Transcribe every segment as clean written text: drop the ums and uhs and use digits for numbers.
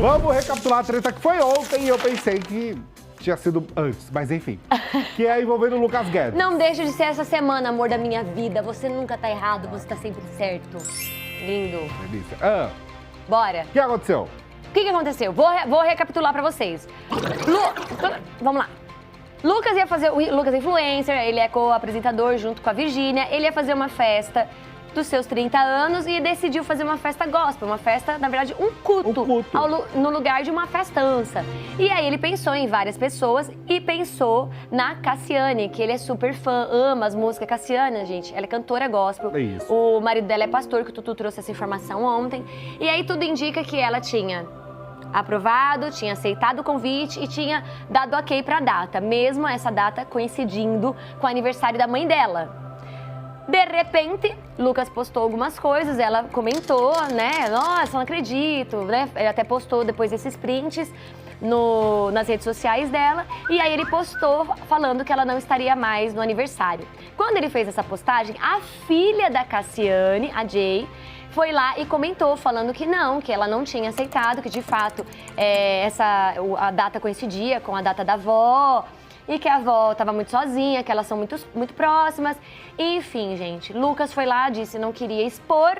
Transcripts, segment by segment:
Vamos recapitular a treta que foi ontem e eu pensei que tinha sido antes, mas enfim. Que é envolvendo o Lucas Guedes. Não deixa de ser essa semana, amor da minha vida. Você nunca tá errado, você tá sempre certo. Lindo. Delícia. Bora. O que aconteceu? O que aconteceu? Vou recapitular pra vocês. Vamos lá. Lucas ia fazer... O Lucas é influencer, ele é co-apresentador junto com a Virgínia. Ele ia fazer uma festa dos seus 30 anos e decidiu fazer uma festa gospel. Uma festa, na verdade, um culto. No lugar de uma festança. E aí ele pensou em várias pessoas e pensou na Cassiane, que ele é super fã, ama as músicas. Cassiane, gente, ela é cantora gospel. É isso. O marido dela é pastor, que o Tutu trouxe essa informação ontem. E aí tudo indica que ela tinha aprovado, tinha aceitado o convite e tinha dado ok pra data, mesmo essa data coincidindo com o aniversário da mãe dela. De repente, Lucas postou algumas coisas, ela comentou, né? Nossa, não acredito, né? Ele até postou depois esses prints nas redes sociais dela. E aí ele postou falando que ela não estaria mais no aniversário. Quando ele fez essa postagem, a filha da Cassiane, a Jay, foi lá e comentou, falando que não, que ela não tinha aceitado, que de fato a data coincidia com a data da avó e que a avó estava muito sozinha, que elas são muito próximas. Enfim, gente, Lucas foi lá, disse que não queria expor,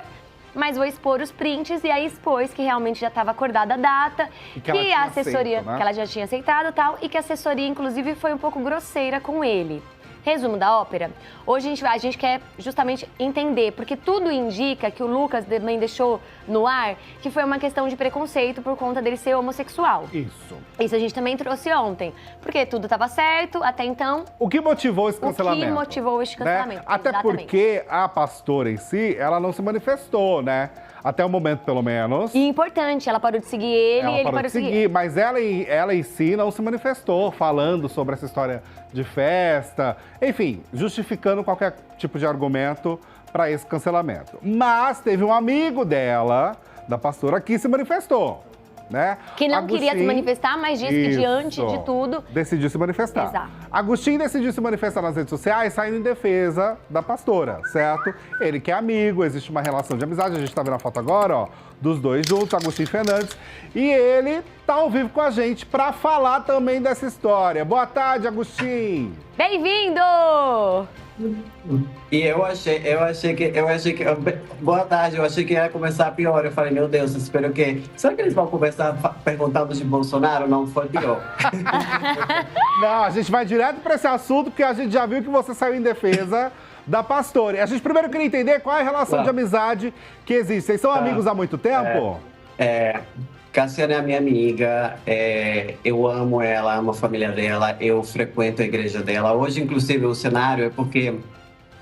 mas vou expor os prints e aí expôs que realmente já estava acordada a data, que a assessoria, aceito, né? que ela já tinha aceitado e tal, e que a assessoria, inclusive, foi um pouco grosseira com ele. Resumo da ópera, hoje a gente quer justamente entender, porque tudo indica que o Lucas também deixou no ar que foi uma questão de preconceito por conta dele ser homossexual. Isso a gente também trouxe ontem, porque tudo estava certo até então. O que motivou esse cancelamento? O que motivou esse cancelamento, né? Até exatamente. porque a pastora em si, ela não se manifestou, né? Até o momento, pelo menos. E importante, ela parou de seguir ele e ele parou de seguir. Mas ela em si não se manifestou, falando sobre essa história de festa, enfim, justificando qualquer tipo de argumento para esse cancelamento. Mas teve um amigo dela, da pastora, que se manifestou, né? Que não queria se manifestar, mas disse que diante de tudo... decidiu se manifestar. Exato. Agostinho decidiu se manifestar nas redes sociais, saindo em defesa da pastora, certo? Ele que é amigo, existe uma relação de amizade, a gente tá vendo a foto agora, ó, dos dois juntos, Agostinho Fernandes. E ele tá ao vivo com a gente pra falar também dessa história. Boa tarde, Agostinho! Bem-vindo! E eu achei que. Boa tarde, eu achei que ia começar pior. Eu falei, meu Deus, espero que. Será que eles vão começar perguntando de Bolsonaro? Não, foi pior. Não, a gente vai direto para esse assunto, porque a gente já viu que você saiu em defesa da pastora. E a gente primeiro queria entender qual é a relação de amizade que existe. Vocês são amigos há muito tempo? Cassiane é minha amiga, eu amo ela, amo a família dela, eu frequento a igreja dela. Hoje, inclusive, o cenário é porque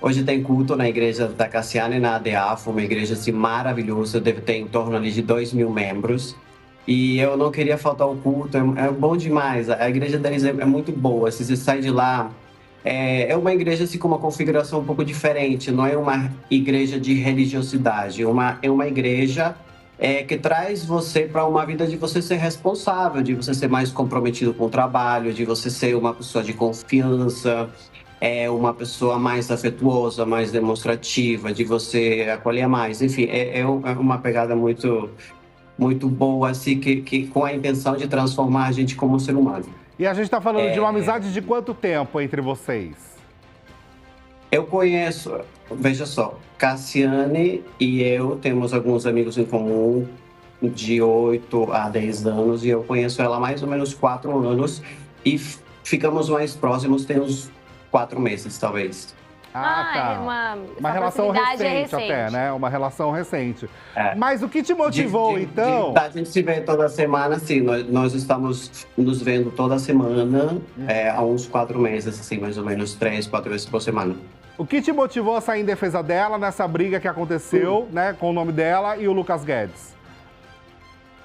hoje tem culto na igreja da Cassiane, na ADAFO, uma igreja assim, maravilhosa, deve ter em torno ali de 2.000 membros. E eu não queria faltar ao culto, é bom demais, a igreja deles é muito boa, se você sai de lá... É uma igreja assim, com uma configuração um pouco diferente, não é uma igreja de religiosidade, é uma igreja... que traz você para uma vida de você ser responsável, de você ser mais comprometido com o trabalho, de você ser uma pessoa de confiança, uma pessoa mais afetuosa, mais demonstrativa, de você acolher mais. Enfim, é uma pegada muito, muito boa, assim, que com a intenção de transformar a gente como ser humano. E a gente está falando de uma amizade de quanto tempo entre vocês? Eu conheço, veja só, Cassiane e eu temos alguns amigos em comum de 8 a 10 anos e eu conheço ela há mais ou menos 4 anos e ficamos mais próximos tem uns 4 meses, talvez. Tá. Uma relação recente até, né? Uma relação recente. Mas o que te motivou, então? A gente se vê toda semana, sim. Nós estamos nos vendo toda semana, há uns 4 meses, assim, mais ou menos 3, 4 vezes por semana. O que te motivou a sair em defesa dela nessa briga que aconteceu, né, com o nome dela e o Lucas Guedes?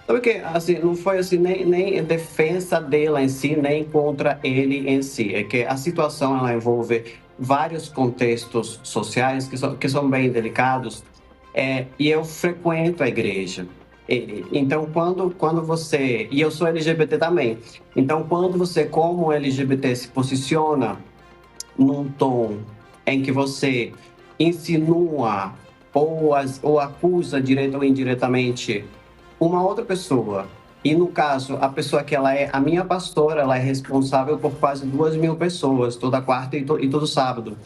Sabe que, assim, não foi assim, nem defesa dela em si, nem contra ele em si. É que a situação, ela envolve vários contextos sociais que são bem delicados, e eu frequento a igreja. Então, quando você... E eu sou LGBT também. Então, quando você, como LGBT, se posiciona num tom em que você insinua ou acusa, direta ou indiretamente, uma outra pessoa E no caso, a pessoa que ela é a minha pastora, ela é responsável por quase 2.000 pessoas, toda quarta e todo sábado.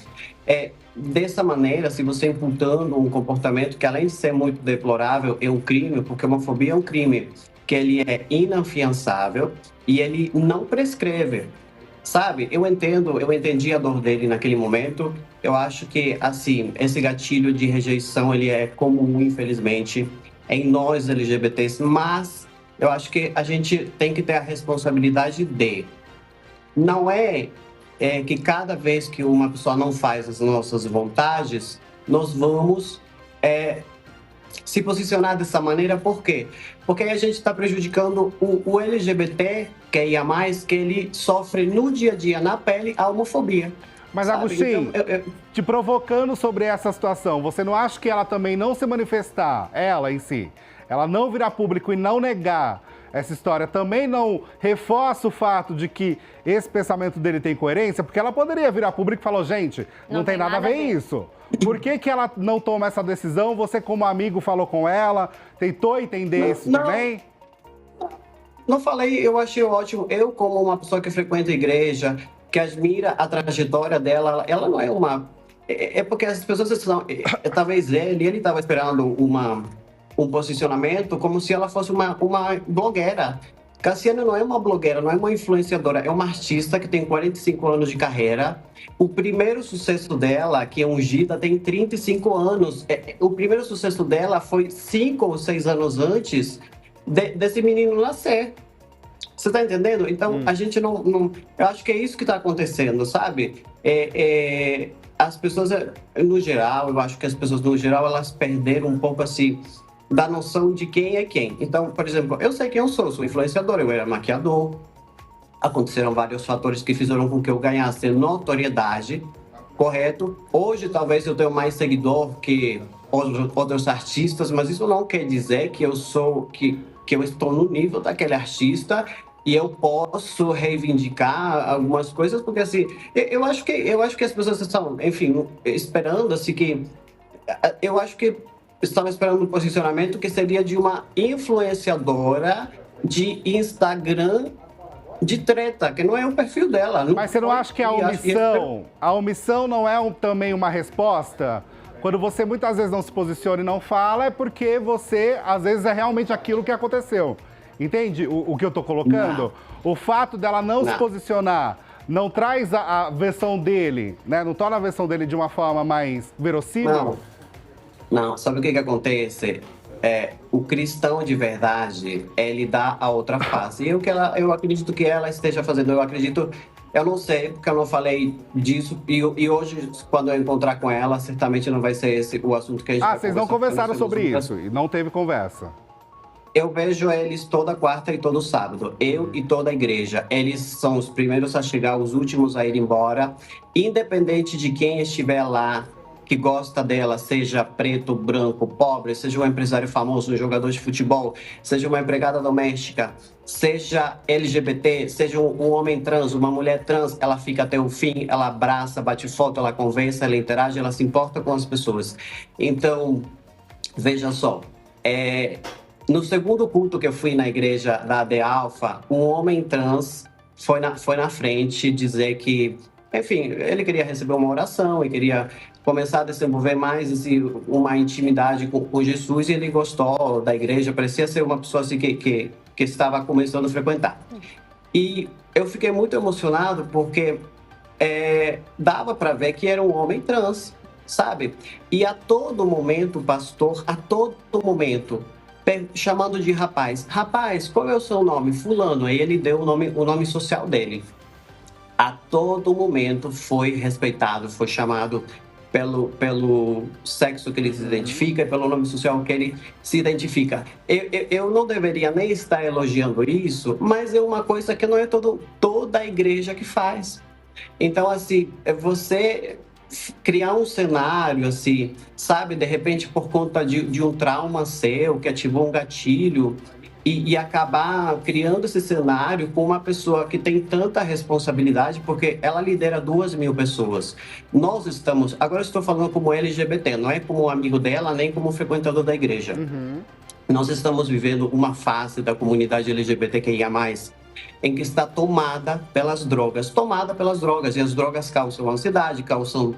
Dessa maneira, se você imputando um comportamento que, além de ser muito deplorável, é um crime, porque a homofobia é um crime, que ele é inafiançável e ele não prescreve. Sabe, eu entendi a dor dele naquele momento. Eu acho que, assim, esse gatilho de rejeição, ele é comum, infelizmente, em nós LGBTs, mas eu acho que a gente tem que ter a responsabilidade de... Não é que cada vez que uma pessoa não faz as nossas vontades, nós vamos se posicionar dessa maneira. Por quê? Porque aí a gente está prejudicando o LGBT, que ia mais, que ele sofre no dia a dia, na pele, a homofobia. Mas, sabe? Agostinho, Então, te provocando sobre essa situação, você não acha que ela também não se manifestar, ela em si, ela não virar público e não negar essa história, também não reforça o fato de que esse pensamento dele tem coerência? Porque ela poderia virar público e falar, gente, não tem nada a ver isso. Por que ela não toma essa decisão? Você, como amigo, falou com ela, tentou entender isso também? Não falei, eu achei ótimo. Eu, como uma pessoa que frequenta a igreja, que admira a trajetória dela, ela não é uma... É porque as pessoas estão... Talvez ele estava esperando um posicionamento como se ela fosse uma blogueira. Cassiana não é uma blogueira, não é uma influenciadora, é uma artista que tem 45 anos de carreira. O primeiro sucesso dela, que é Ungida, tem 35 anos. O primeiro sucesso dela foi 5 ou 6 anos antes desse menino nascer. Você tá entendendo? Então, a gente não... Eu acho que é isso que tá acontecendo, sabe? As pessoas, no geral, eu acho que as pessoas, no geral, elas perderam um pouco, assim, da noção de quem é quem. Então, por exemplo, eu sei quem eu sou influenciador, eu era maquiador. Aconteceram vários fatores que fizeram com que eu ganhasse notoriedade, correto? Hoje, talvez, eu tenha mais seguidor que outros artistas, mas isso não quer dizer que eu estou no nível daquele artista e eu posso reivindicar algumas coisas, porque, assim, eu acho que as pessoas estão, enfim, esperando, assim, que... Eu acho que estão esperando um posicionamento que seria de uma influenciadora de Instagram de treta, que não é o perfil dela. Mas você não acha que a omissão não é também uma resposta? Quando você muitas vezes não se posiciona e não fala, é porque você, às vezes, é realmente aquilo que aconteceu. Entende o que eu tô colocando? Não. O fato dela não se posicionar não traz a versão dele, né? Não torna a versão dele de uma forma mais verossímil? Não, sabe o que acontece? O cristão de verdade, ele dá a outra face. E eu acredito que ela esteja fazendo, eu não sei, porque eu não falei disso, e hoje, quando eu encontrar com ela, certamente não vai ser esse o assunto que a gente vai conversar. Vocês não conversaram sobre isso, e não teve conversa? Eu vejo eles toda quarta e todo sábado, eu e toda a igreja. Eles são os primeiros a chegar, os últimos a ir embora, independente de quem estiver lá, que gosta dela, seja preto, branco, pobre, seja um empresário famoso, um jogador de futebol, seja uma empregada doméstica, seja LGBT, seja um homem trans, uma mulher trans, ela fica até o fim, ela abraça, bate foto, ela conversa, ela interage, ela se importa com as pessoas. Então, veja só, no segundo culto que eu fui na igreja da AD Alpha, um homem trans foi na frente dizer que, enfim, ele queria receber uma oração e queria começar a desenvolver mais assim, uma intimidade com Jesus, e ele gostou da igreja, parecia ser uma pessoa assim, que estava começando a frequentar. E eu fiquei muito emocionado porque dava para ver que era um homem trans, sabe? E a todo momento, pastor, a todo momento, chamando de rapaz, qual é o seu nome? Fulano. Aí ele deu o nome social dele. A todo momento foi respeitado, foi chamado pelo sexo que ele se identifica e pelo nome social que ele se identifica. Eu não deveria nem estar elogiando isso, mas é uma coisa que não é toda a igreja que faz. Então, assim, você criar um cenário, assim, sabe, de repente por conta de um trauma seu que ativou um gatilho, e acabar criando esse cenário com uma pessoa que tem tanta responsabilidade, porque ela lidera 2.000 pessoas. Nós estamos, agora eu estou falando como LGBT, não é como amigo dela, nem como frequentador da igreja. Nós estamos vivendo uma fase da comunidade LGBTQIA+, em que está tomada pelas drogas, e as drogas causam ansiedade, causam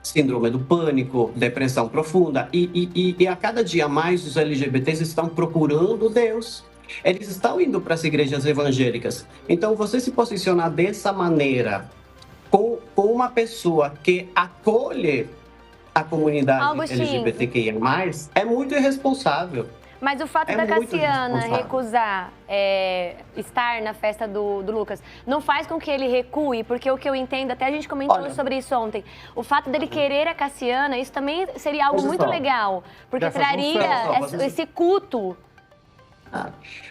síndrome do pânico, depressão profunda, e a cada dia mais os LGBTs estão procurando Deus. Eles estão indo para as igrejas evangélicas. Então, você se posicionar dessa maneira, com uma pessoa que acolhe a comunidade LGBTQIA+, é muito irresponsável. Mas o fato da Cassiana recusar estar na festa do Lucas não faz com que ele recue, porque o que eu entendo, até a gente comentou sobre isso ontem, o fato dele querer a Cassiana, isso também seria algo muito legal, porque traria esse culto.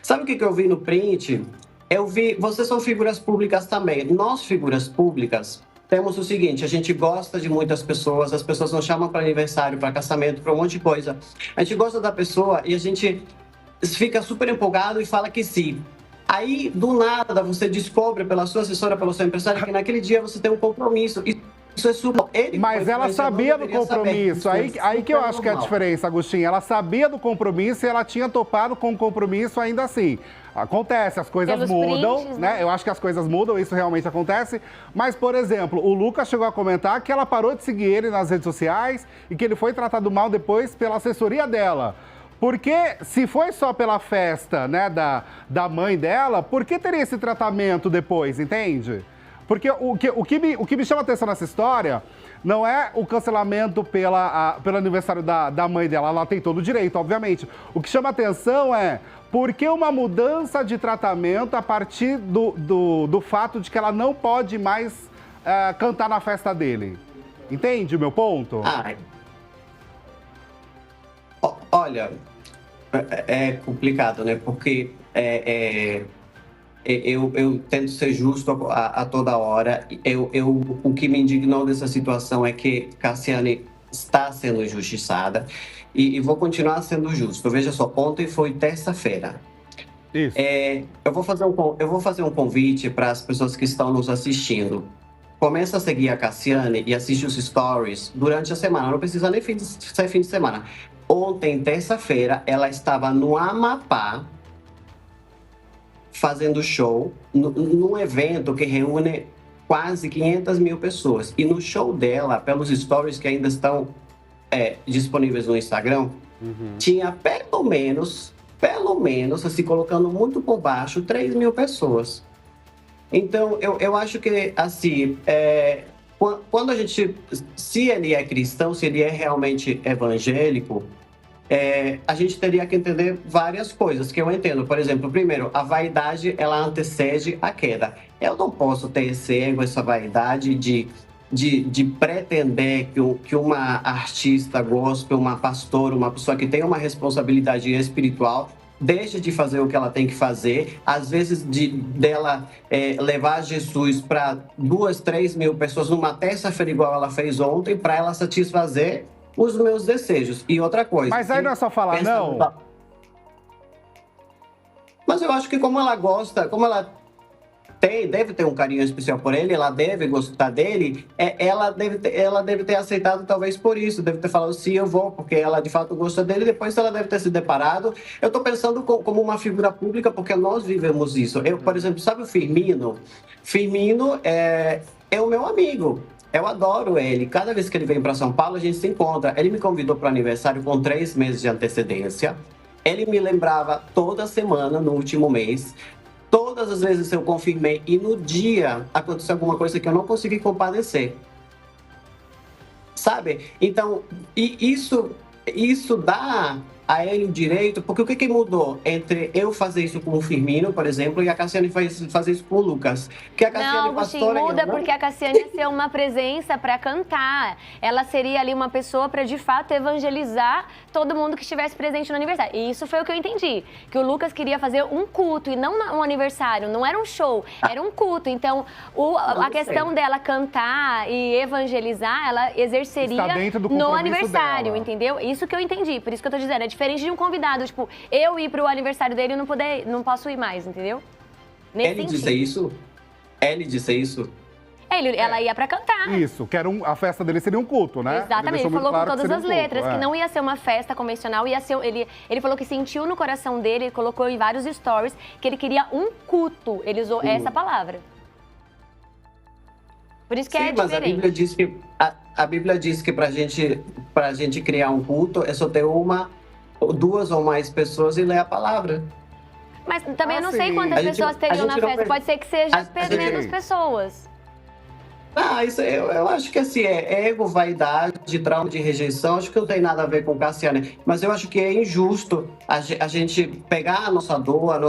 Sabe o que eu vi no print? Eu vi, vocês são figuras públicas também. Nós, figuras públicas, temos o seguinte, a gente gosta de muitas pessoas, as pessoas nos chamam para aniversário, para casamento, para um monte de coisa. A gente gosta da pessoa e a gente fica super empolgado e fala que sim. Aí, do nada, você descobre pela sua assessora, pelo seu empresário, que naquele dia você tem um compromisso. Isso é super... Mas ela sabia do compromisso. Aí que eu acho que é a diferença, Agostinho. Ela sabia do compromisso e ela tinha topado com o compromisso ainda assim. Acontece, as coisas mudam, prints, né? Eu acho que as coisas mudam, isso realmente acontece. Mas, por exemplo, o Lucas chegou a comentar que ela parou de seguir ele nas redes sociais e que ele foi tratado mal depois pela assessoria dela. Porque se foi só pela festa, né, da mãe dela, por que teria esse tratamento depois, entende? Porque o que me chama a atenção nessa história não é o cancelamento pelo aniversário da mãe dela. Ela tem todo o direito, obviamente. O que chama a atenção é por que uma mudança de tratamento a partir do fato de que ela não pode mais cantar na festa dele. Entende o meu ponto? Olha, é complicado, né? Porque eu tento ser justo a toda hora. O que me indignou dessa situação é que Cassiane está sendo injustiçada e vou continuar sendo justo. Veja só, ontem foi terça-feira. Isso. Eu vou fazer um convite para as pessoas que estão nos assistindo. Começa a seguir a Cassiane e assiste os stories durante a semana. Não precisa nem ser fim de semana. Ontem, terça-feira, ela estava no Amapá, fazendo show, num evento que reúne quase 500 mil pessoas. E no show dela, pelos stories que ainda estão disponíveis no Instagram, tinha pelo menos, assim, colocando muito por baixo, 3 mil pessoas. Então, eu acho que, assim, quando a gente... Se ele é cristão, se ele é realmente evangélico, a gente teria que entender várias coisas que eu entendo. Por exemplo, primeiro, a vaidade, ela antecede a queda. Eu não posso ter esse ego, essa vaidade de pretender que uma artista gospel, uma pastora, uma pessoa que tem uma responsabilidade espiritual, deixe de fazer o que ela tem que fazer, às vezes dela levar Jesus para 2, 3 mil pessoas numa terça-feira igual ela fez ontem, para ela satisfazer os meus desejos. E outra coisa... Mas aí não é só falar não? Mas eu acho que como ela gosta, como ela deve ter um carinho especial por ele, ela deve gostar dele, ela deve ter aceitado talvez por isso, deve ter falado sim, eu vou, porque ela de fato gosta dele, depois ela deve ter se deparado. Eu tô pensando como uma figura pública, porque nós vivemos isso. Eu, por exemplo, sabe o Firmino? Firmino é o meu amigo. Eu adoro ele. Cada vez que ele vem para São Paulo, a gente se encontra. Ele me convidou para o aniversário com 3 meses de antecedência. Ele me lembrava toda semana, no último mês. Todas as vezes eu confirmei e no dia aconteceu alguma coisa que eu não consegui compadecer. Sabe? Então, isso dá a ele o direito, porque o que mudou entre eu fazer isso com o Firmino, por exemplo, e a Cassiane fazer isso com o Lucas? Que a Cassiane não, Agostinho, muda porque a Cassiane ia ser uma presença para cantar. Ela seria ali uma pessoa para, de fato, evangelizar todo mundo que estivesse presente no aniversário. E isso foi o que eu entendi, que o Lucas queria fazer um culto e não um aniversário, não era um show, era um culto. Então, a questão dela cantar e evangelizar, ela exerceria no aniversário, dela. Entendeu? Isso que eu entendi, por isso que eu tô dizendo, é diferente de um convidado. Tipo, eu ir pro aniversário dele e não posso ir mais, entendeu? Nesse Ele sentido. disse isso? Ele disse isso? Ela ia pra cantar. Isso, que era a festa dele seria um culto, né? Exatamente, deixou ele muito falou claro com que todas seria as um culto, letras, que não ia ser uma festa convencional, ia ser. Ele falou que sentiu no coração dele, ele colocou em vários stories, que ele queria um culto. Ele usou essa palavra. Por isso que Sim, é mas diferente. a Bíblia diz que pra gente criar um culto é só ter uma, duas ou mais pessoas e ler a palavra. Mas também eu não sei sim. quantas A gente- pessoas a teriam na gente não festa. vai- Pode ser que seja a gente- menos pessoas. Isso eu acho que assim, é ego, vaidade, trauma de rejeição, acho que não tem nada a ver com Cassiane, mas eu acho que é injusto a gente pegar a nossa dor,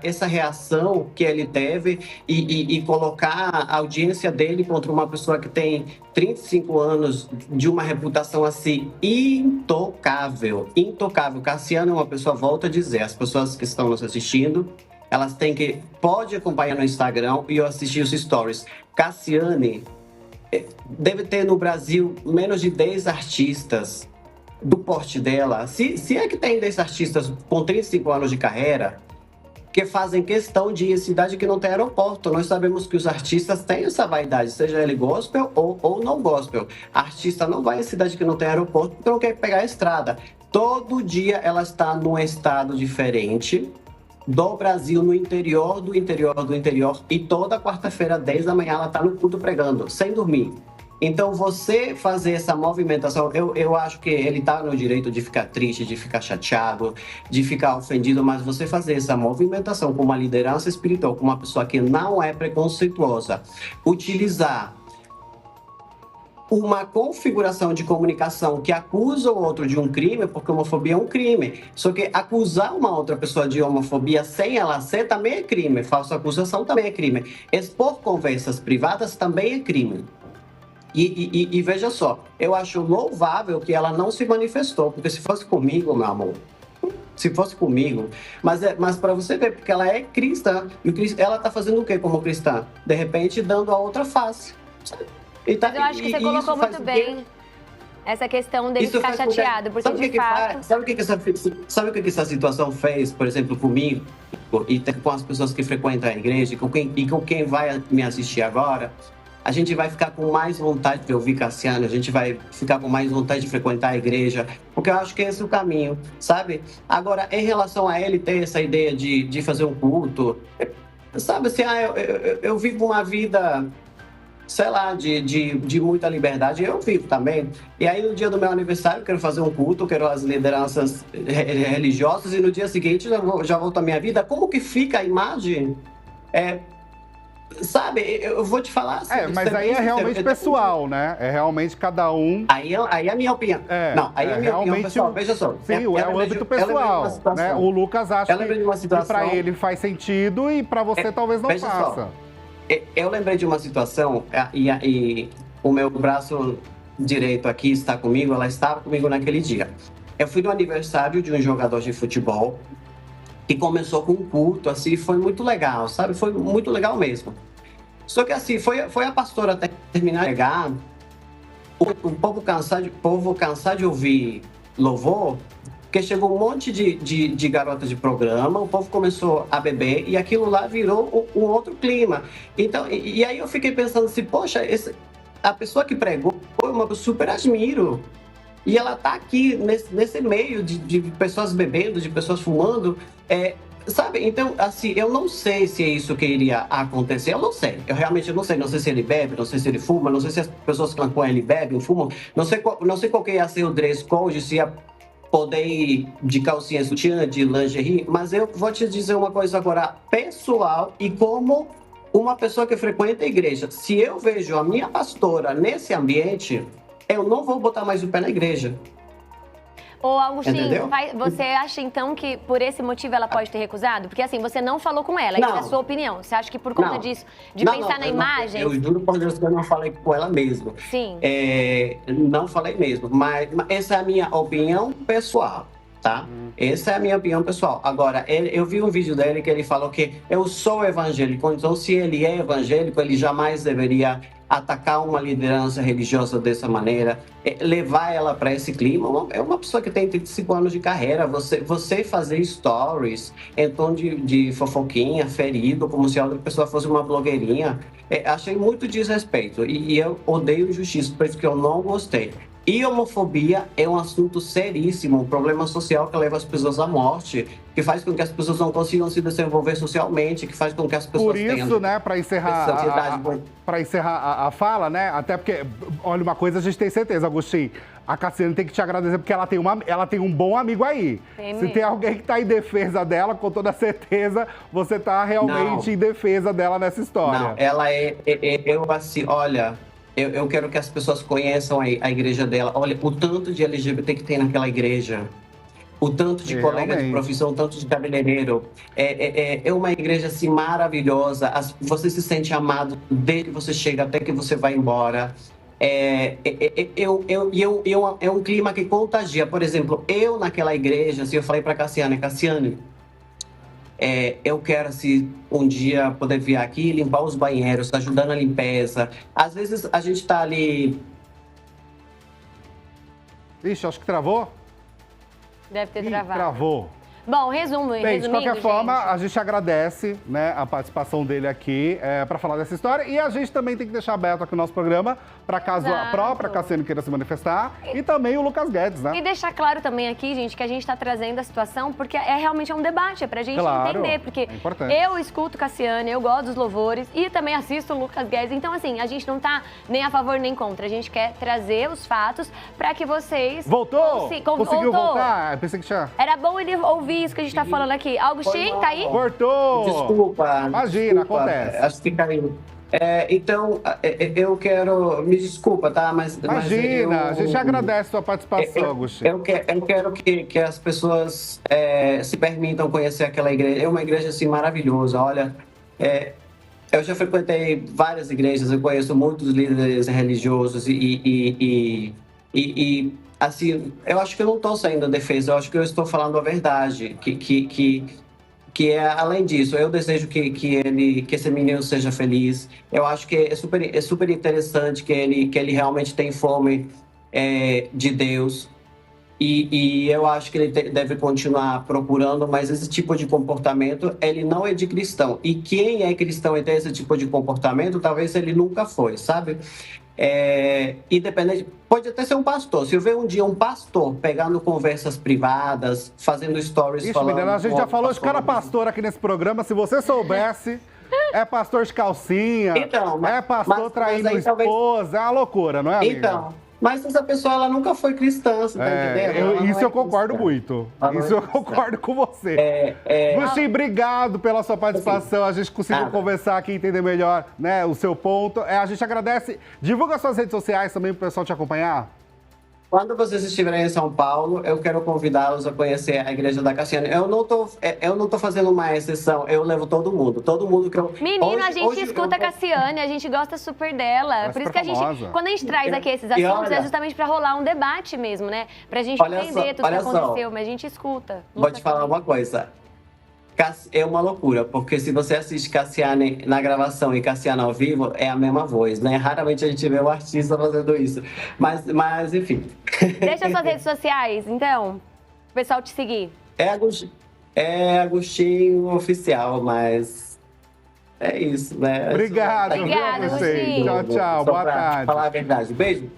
essa reação que ele teve e colocar a audiência dele contra uma pessoa que tem 35 anos de uma reputação assim intocável. Cassiane é uma pessoa, volto a dizer, as pessoas que estão nos assistindo, elas têm que, pode acompanhar no Instagram e eu assistir os stories. Cassiane deve ter no Brasil menos de 10 artistas do porte dela. Se é que tem 10 artistas com 35 anos de carreira que fazem questão de ir em cidade que não tem aeroporto. Nós sabemos que os artistas têm essa vaidade, seja ele gospel ou não gospel. A artista não vai em cidade que não tem aeroporto porque não quer pegar a estrada. Todo dia ela está num estado diferente do Brasil, no interior do interior do interior, e toda quarta-feira, 10 da manhã, ela está no culto pregando, sem dormir. Então, você fazer essa movimentação, eu acho que ele está no direito de ficar triste, de ficar chateado, de ficar ofendido, mas você fazer essa movimentação com uma liderança espiritual, com uma pessoa que não é preconceituosa, utilizar uma configuração de comunicação que acusa o outro de um crime, porque homofobia é um crime. Só que acusar uma outra pessoa de homofobia sem ela ser também é crime. Falsa acusação também é crime. Expor conversas privadas também é crime. E veja só, eu acho louvável que ela não se manifestou, porque se fosse comigo, meu amor, se fosse comigo, mas para você ver, porque ela é cristã, e ela está fazendo o que como cristã? De repente, dando a outra face. Mas eu acho que você colocou muito bem essa questão dele ficar chateado, porque de fato... Sabe o que essa situação fez, por exemplo, comigo e com as pessoas que frequentam a igreja e com quem vai me assistir agora? A gente vai ficar com mais vontade de ouvir Cassiane, a gente vai ficar com mais vontade de frequentar a igreja, porque eu acho que esse é o caminho, sabe? Agora, em relação a ele ter essa ideia de fazer um culto, sabe assim, eu vivo uma vida, sei lá, de muita liberdade, eu vivo também. E aí, no dia do meu aniversário, eu quero fazer um culto, eu quero as lideranças religiosas, e no dia seguinte já volto à minha vida. Como que fica a imagem? Sabe, eu vou te falar assim, mas aí é realmente pessoal, né? É realmente cada um. Aí é a minha opinião. Não, aí é a minha opinião pessoal. Veja só. Sim, é o âmbito pessoal, né? O Lucas acha que pra ele faz sentido e pra você talvez não faça. Eu lembrei de uma situação e o meu braço direito aqui está comigo, ela estava comigo naquele dia. Eu fui no aniversário de um jogador de futebol que começou com um culto, assim, foi muito legal, sabe? Foi muito legal mesmo. Só que assim, foi a pastora até terminar de pregar, o povo cansado de ouvir louvor, porque chegou um monte de garotas de programa, o povo começou a beber e aquilo lá virou um outro clima. Então, e aí eu fiquei pensando assim, poxa, a pessoa que pregou foi uma super admiro. E ela tá aqui nesse meio de pessoas bebendo, de pessoas fumando, sabe? Então, assim, eu não sei se é isso que iria acontecer, eu não sei. Eu realmente não sei. Não sei se ele bebe, não sei se ele fuma, não sei se as pessoas que com ele bebem, fumam. Não sei qual que ia ser o dress code, se ia poder ir de calcinha sutiã, de lingerie, mas eu vou te dizer uma coisa agora, pessoal, e como uma pessoa que frequenta a igreja, se eu vejo a minha pastora nesse ambiente, eu não vou botar mais o pé na igreja. Ô, Agostinho, você acha então que por esse motivo ela pode ter recusado? Porque assim, você não falou com ela, isso é a sua opinião. Você acha que por conta disso, de pensar na imagem... Eu juro por Deus que eu não falei com ela mesmo. Sim. Não falei mesmo, mas essa é a minha opinião pessoal, tá? Essa é a minha opinião pessoal. Agora, eu vi um vídeo dele que ele falou que eu sou evangélico, então se ele é evangélico, ele jamais deveria atacar uma liderança religiosa dessa maneira, levar ela para esse clima. É uma pessoa que tem 35 anos de carreira, você fazer stories em tom de fofoquinha, ferido, como se a outra pessoa fosse uma blogueirinha, achei muito desrespeito e eu odeio injustiça, por isso que eu não gostei. E homofobia é um assunto seríssimo, um problema social que leva as pessoas à morte, que faz com que as pessoas não consigam se desenvolver socialmente, que faz com que as pessoas Por isso, né, para encerrar a fala, né, até porque, olha, uma coisa a gente tem certeza, Agostinho, a Cassiane tem que te agradecer porque ela tem um bom amigo aí. Se tem alguém que tá em defesa dela, com toda certeza, você tá realmente em defesa dela nessa história. Não, ela eu assim, olha... Eu quero que as pessoas conheçam a igreja dela. Olha, o tanto de LGBT que tem naquela igreja. O tanto de colegas de profissão, o tanto de cabeleireiro. É uma igreja, assim, maravilhosa. Você se sente amado desde que você chega até que você vai embora. É um clima que contagia. Por exemplo, eu naquela igreja, assim, eu falei para Cassiane, eu quero, assim, um dia poder vir aqui, limpar os banheiros, ajudando a limpeza. Às vezes a gente tá ali... Ixi, acho que travou. Deve ter travado. Travou. Bom, Bem, resumindo, de qualquer forma, a gente agradece, né, a participação dele aqui para falar dessa história. E a gente também tem que deixar aberto aqui o nosso programa para caso a própria Cassiane queira se manifestar e também o Lucas Guedes, né? E deixar claro também aqui, gente, que a gente está trazendo a situação porque realmente um debate, é pra gente entender. Porque eu escuto Cassiane, eu gosto dos louvores e também assisto o Lucas Guedes. Então, assim, a gente não tá nem a favor nem contra. A gente quer trazer os fatos para que vocês... Voltou? Conseguiu voltar? Eu pensei que tinha... Era bom ele ouvir isso que a gente tá falando aqui. Agostinho, tá aí? Voltou! Desculpa. Imagina, acontece. Acho que caiu. Então, eu quero... Me desculpa, tá? Imagina, a gente agradece a sua participação, Agostinho. Eu quero que as pessoas se permitam conhecer aquela igreja. É uma igreja, assim, maravilhosa. Olha, eu já frequentei várias igrejas, eu conheço muitos líderes religiosos e assim, eu acho que eu não estou saindo a defesa, eu acho que eu estou falando a verdade, que é além disso, eu desejo que esse menino seja feliz. Eu acho que é super interessante que ele realmente tem fome de Deus e eu acho que ele deve continuar procurando, mas esse tipo de comportamento, ele não é de cristão. E quem é cristão e tem esse tipo de comportamento, talvez ele nunca foi, sabe? Independente, pode até ser um pastor. Se eu ver um dia um pastor pegando conversas privadas, fazendo stories falando... Menina, a gente já falou de cara pastor aqui nesse programa, se você soubesse, é pastor de calcinha, é pastor traindo esposa, é uma loucura, não é, amiga? Então, mas essa pessoa, ela nunca foi cristã, você tá entendendo? Isso eu concordo muito. Isso eu concordo com você. Agostinho, obrigado pela sua participação. A gente conseguiu conversar aqui, entender melhor, né, o seu ponto. A gente agradece. Divulga suas redes sociais também para o pessoal te acompanhar. Quando vocês estiverem em São Paulo, eu quero convidá-los a conhecer a Igreja da Cassiane. Eu não tô fazendo uma exceção, eu levo todo mundo que eu... Menino, a gente escuta a Cassiane, a gente gosta super dela. Por isso que a gente, quando a gente traz aqui esses assuntos, é justamente para rolar um debate mesmo, né? Pra gente entender tudo que aconteceu, mas a gente escuta. Vou te falar uma coisa. É uma loucura, porque se você assiste Cassiane na gravação e Cassiane ao vivo, é a mesma voz, né? Raramente a gente vê o artista fazendo isso. Mas enfim. Deixa suas redes sociais, então, o pessoal te seguir. É Agostinho Oficial, mas é isso, né? Obrigado, Agostinho. Tchau, tchau. Boa tarde. Falar a verdade. Beijo.